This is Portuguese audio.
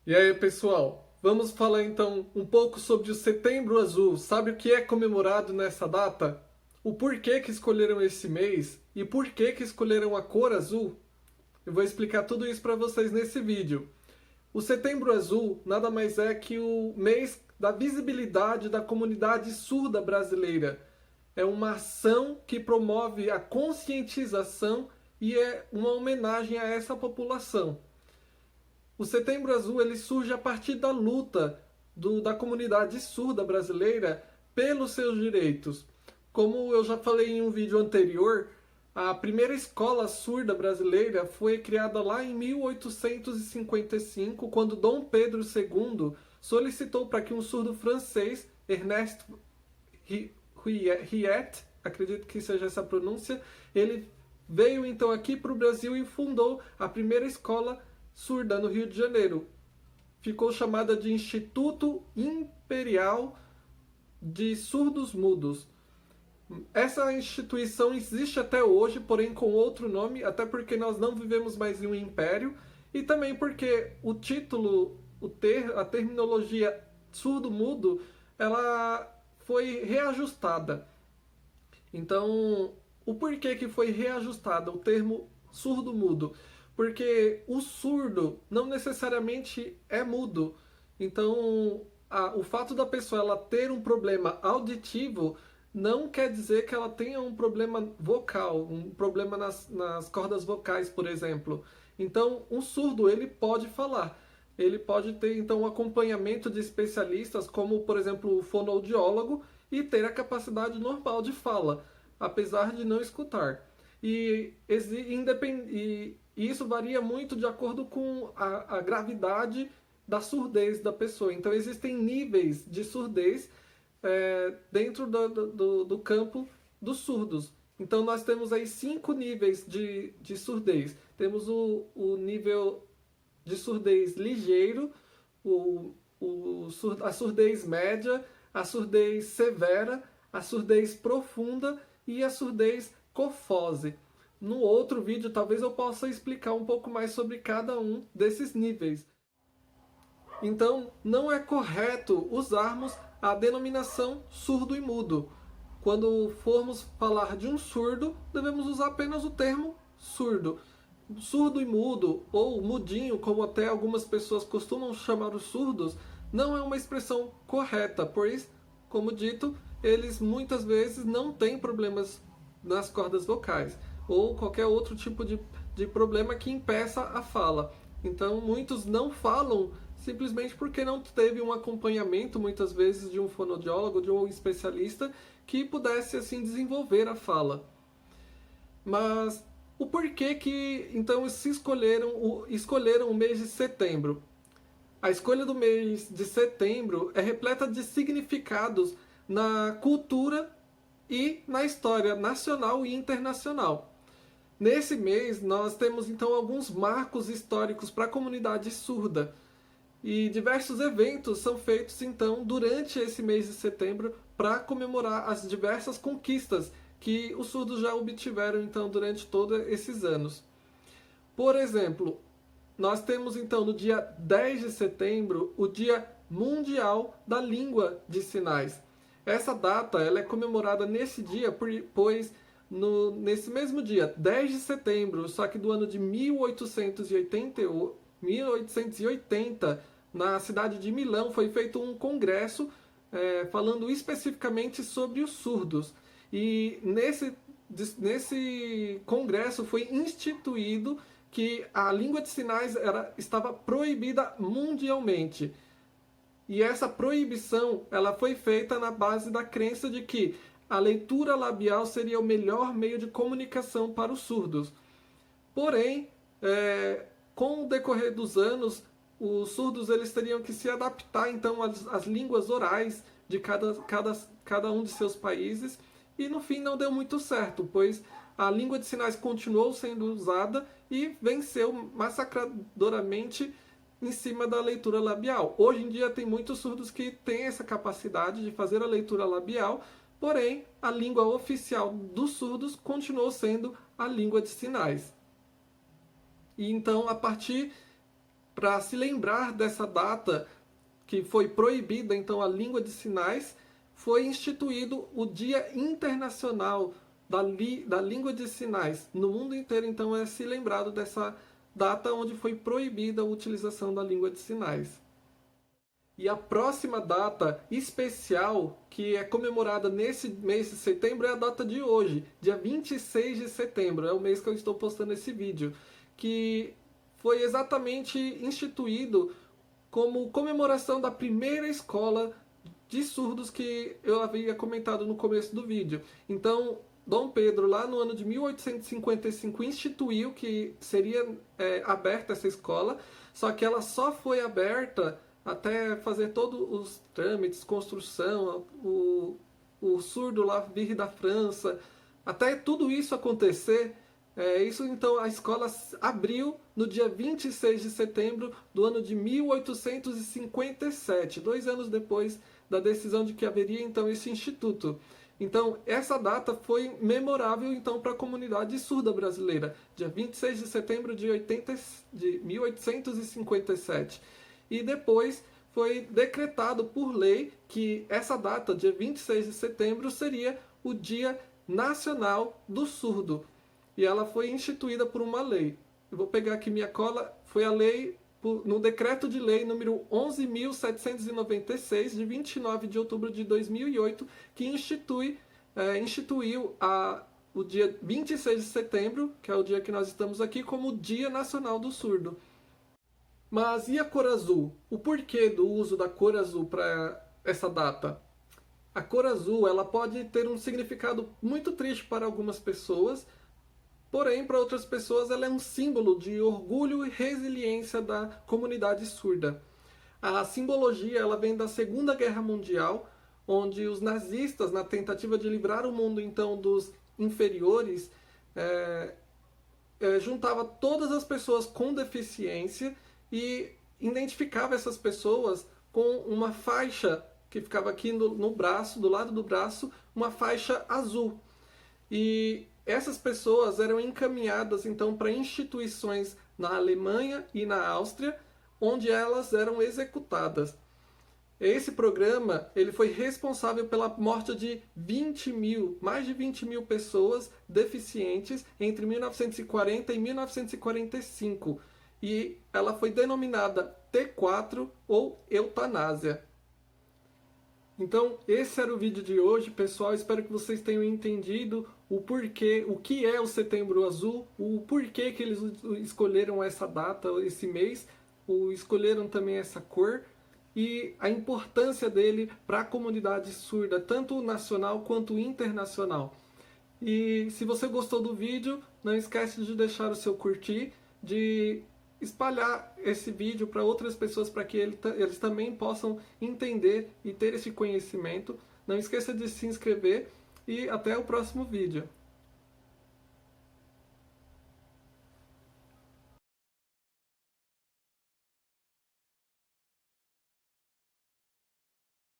E aí, pessoal? Vamos falar então um pouco sobre o Setembro Azul. Sabe o que é comemorado nessa data? O porquê que escolheram esse mês e por que que escolheram a cor azul? Eu vou explicar tudo isso para vocês nesse vídeo. O Setembro Azul nada mais é que o mês da visibilidade da comunidade surda brasileira. É uma ação que promove a conscientização e é uma homenagem a essa população. O Setembro Azul ele surge a partir da luta da comunidade surda brasileira pelos seus direitos. Como eu já falei em um vídeo anterior, a primeira escola surda brasileira foi criada lá em 1855, quando Dom Pedro II solicitou para que um surdo francês, Ernest Riet, acredito que seja essa a pronúncia, ele veio então aqui para o Brasil e fundou a primeira escola surda no Rio de Janeiro. Ficou chamada de Instituto Imperial de Surdos Mudos. Essa instituição existe até hoje, porém com outro nome, até porque nós não vivemos mais em um império, e também porque o título, a terminologia surdo-mudo, ela foi reajustada. Então, o porquê que foi reajustada o termo surdo-mudo? Porque o surdo não necessariamente é mudo. Então, o fato da pessoa ela ter um problema auditivo não quer dizer que ela tenha um problema vocal, um problema nas cordas vocais, por exemplo. Então, um surdo ele pode falar. Ele pode ter então um acompanhamento de especialistas, como por exemplo o fonoaudiólogo, e ter a capacidade normal de fala, apesar de não escutar. E isso varia muito de acordo com a gravidade da surdez da pessoa. Então existem níveis de surdez dentro do campo dos surdos. Então nós temos aí 5 níveis de surdez. Temos o nível de surdez ligeiro, a surdez média, a surdez severa, a surdez profunda e a surdez cofose. No outro vídeo, talvez eu possa explicar um pouco mais sobre cada um desses níveis. Então, não é correto usarmos a denominação surdo e mudo. Quando formos falar de um surdo, devemos usar apenas o termo surdo. Surdo e mudo, ou mudinho, como até algumas pessoas costumam chamar os surdos, não é uma expressão correta, pois, como dito, eles muitas vezes não têm problemas nas cordas vocais, ou qualquer outro tipo de problema que impeça a fala. Então, muitos não falam simplesmente porque não teve um acompanhamento, muitas vezes, de um fonoaudiólogo, de um especialista, que pudesse, assim, desenvolver a fala. Mas o porquê que então escolheram o mês de setembro? A escolha do mês de setembro é repleta de significados na cultura e na história nacional e internacional. Nesse mês, nós temos então alguns marcos históricos para a comunidade surda. E diversos eventos são feitos então durante esse mês de setembro para comemorar as diversas conquistas que os surdos já obtiveram então durante todos esses anos. Por exemplo, nós temos então no dia 10 de setembro o Dia Mundial da Língua de Sinais. Essa data ela é comemorada nesse dia, pois nesse mesmo dia, 10 de setembro, só que do ano de 1880, na cidade de Milão, foi feito um congresso falando especificamente sobre os surdos. E nesse congresso foi instituído que a língua de sinais estava proibida mundialmente. E essa proibição ela foi feita na base da crença de que a leitura labial seria o melhor meio de comunicação para os surdos. Porém, com o decorrer dos anos, os surdos eles teriam que se adaptar então às línguas orais de cada um de seus países, e no fim não deu muito certo, pois a língua de sinais continuou sendo usada e venceu massacradoramente em cima da leitura labial. Hoje em dia tem muitos surdos que têm essa capacidade de fazer a leitura labial, porém a língua oficial dos surdos continuou sendo a língua de sinais. E então, para se lembrar dessa data que foi proibida então a língua de sinais, foi instituído o Dia Internacional da Língua de Sinais. No mundo inteiro, então, é se lembrado dessa data onde foi proibida a utilização da língua de sinais. E a próxima data especial, que é comemorada nesse mês de setembro, é a data de hoje, dia 26 de setembro, é o mês que eu estou postando esse vídeo, que foi exatamente instituído como comemoração da primeira escola de surdos que eu havia comentado no começo do vídeo. Então, Dom Pedro, lá no ano de 1855, instituiu que seria aberta essa escola, só que ela só foi aberta até fazer todos os trâmites, construção, o surdo lá vir da França, até tudo isso acontecer. Então a escola abriu no dia 26 de setembro do ano de 1857, 2 anos depois da decisão de que haveria então esse instituto. Então essa data foi memorável então para a comunidade surda brasileira, dia 26 de setembro de 1857. E depois foi decretado por lei que essa data, dia 26 de setembro, seria o Dia Nacional do Surdo. E ela foi instituída por uma lei. Eu vou pegar aqui minha cola, foi a lei, no decreto de lei número 11.796, de 29 de outubro de 2008, que instituiu o dia 26 de setembro, que é o dia que nós estamos aqui, como Dia Nacional do Surdo. Mas e a cor azul? O porquê do uso da cor azul para essa data? A cor azul ela pode ter um significado muito triste para algumas pessoas, porém para outras pessoas ela é um símbolo de orgulho e resiliência da comunidade surda. A simbologia ela vem da Segunda Guerra Mundial, onde os nazistas, na tentativa de livrar o mundo então dos inferiores, juntava todas as pessoas com deficiência e identificava essas pessoas com uma faixa que ficava aqui no braço, do lado do braço, uma faixa azul. E essas pessoas eram encaminhadas então para instituições na Alemanha e na Áustria, onde elas eram executadas. Esse programa ele foi responsável pela morte de mais de 20 mil pessoas deficientes entre 1940 e 1945. E ela foi denominada T4 ou eutanásia. Então, esse era o vídeo de hoje, pessoal. Espero que vocês tenham entendido o porquê, o que é o Setembro Azul, o porquê que eles escolheram essa data, esse mês, escolheram também essa cor e a importância dele para a comunidade surda, tanto nacional quanto internacional. E se você gostou do vídeo, não esquece de deixar o seu curtir, de espalhar esse vídeo para outras pessoas para que eles também possam entender e ter esse conhecimento. Não esqueça de se inscrever e até o próximo vídeo.